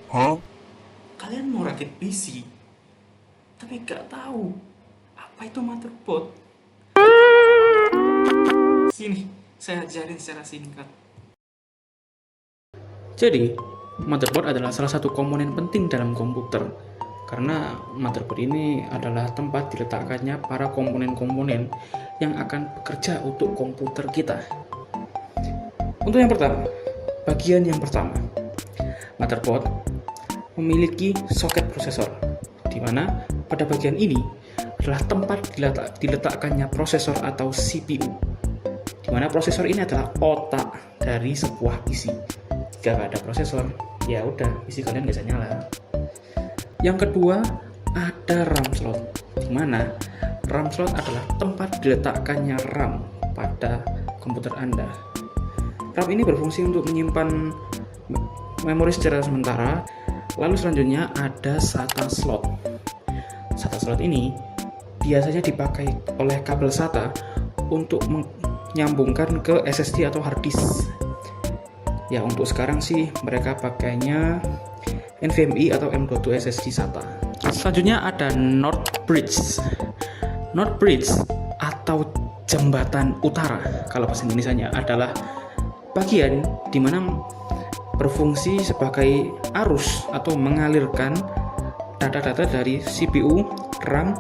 Kalian mau rakit PC, tapi gak tahu apa itu motherboard. Sini, saya ajarin secara singkat. Jadi, motherboard adalah salah satu komponen penting dalam komputer. Karena motherboard ini adalah tempat diletakkannya para komponen-komponen yang akan bekerja untuk komputer kita. Untuk yang pertama, bagian yang pertama, motherboard memiliki soket prosesor, di mana pada bagian ini adalah tempat diletakkannya prosesor atau CPU, di mana prosesor ini adalah otak dari sebuah PC. Jika nggak ada prosesor, ya udah PC kalian nggak bisa nyala. Yang kedua, ada RAM slot, di mana RAM slot adalah tempat diletakkannya RAM pada komputer Anda. RAM ini berfungsi untuk menyimpan memori secara sementara. Lalu selanjutnya ada SATA slot. SATA slot ini biasanya dipakai oleh kabel SATA untuk menyambungkan ke SSD atau hard disk. Ya, untuk sekarang sih mereka pakainya NVMe atau M.2 SSD SATA. Selanjutnya ada North Bridge. North Bridge atau jembatan utara kalau bahasa Indonesianya adalah bagian di mana berfungsi sebagai arus atau mengalirkan data-data dari CPU, RAM,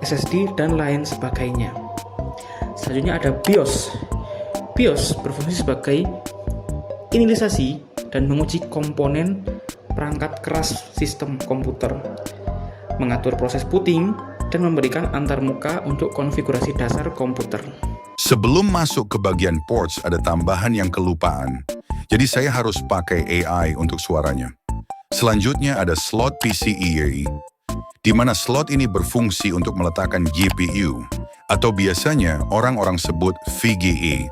SSD, dan lain sebagainya. Selanjutnya ada BIOS. BIOS berfungsi sebagai inisialisasi dan menguji komponen perangkat keras sistem komputer, mengatur proses booting, dan memberikan antarmuka untuk konfigurasi dasar komputer. Sebelum masuk ke bagian ports ada tambahan yang kelupaan. Jadi saya harus pakai AI untuk suaranya. Selanjutnya ada slot PCIe, di mana slot ini berfungsi untuk meletakkan GPU, atau biasanya orang-orang sebut VGA.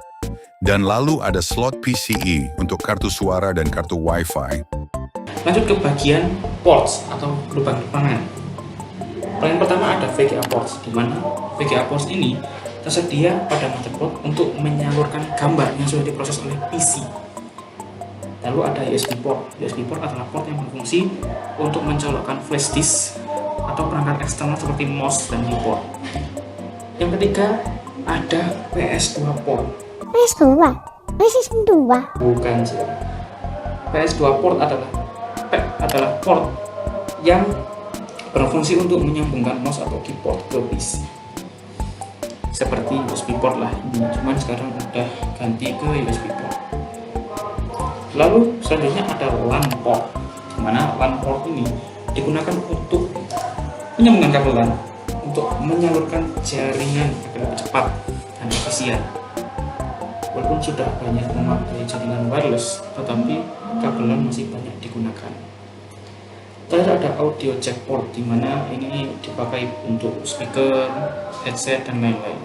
Dan lalu ada slot PCIe untuk kartu suara dan kartu Wi-Fi. Lanjut ke bagian ports atau lubang-lubangan. Yang pertama ada VGA ports, di mana VGA ports ini tersedia pada motherboard untuk menyalurkan gambar yang sudah diproses oleh PC. Lalu ada USB port. USB port adalah port yang berfungsi untuk mencolokkan flash disk atau perangkat eksternal seperti mouse dan keyboard. Yang ketiga ada PS2 port. PS2? PS2? Bukan sih. PS2 port adalah port yang berfungsi untuk menyambungkan mouse atau keyboard ke PC. Seperti USB port lah ini, cuman sekarang udah ganti ke USB port. Lalu selanjutnya ada LAN port, di mana LAN port ini digunakan untuk menyambungkan kabel LAN untuk menyalurkan jaringan agar cepat dan efisien. Walaupun sudah banyak memakai jaringan wireless, tetapi kabel LAN masih banyak digunakan. Terakhir ada audio jack port, di mana ini dipakai untuk speaker, headset, dan lain-lain.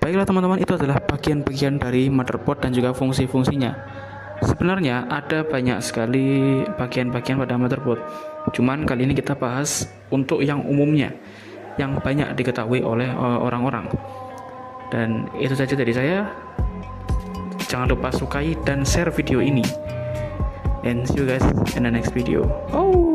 Baiklah teman-teman, itu adalah bagian-bagian dari motherboard dan juga fungsi-fungsinya. Sebenarnya ada banyak sekali bagian-bagian pada motherboard. Cuman kali ini kita bahas untuk yang umumnya, yang banyak diketahui oleh orang-orang. Dan itu saja dari saya. Jangan lupa sukai dan share video ini. And see you guys in the next video. Oh.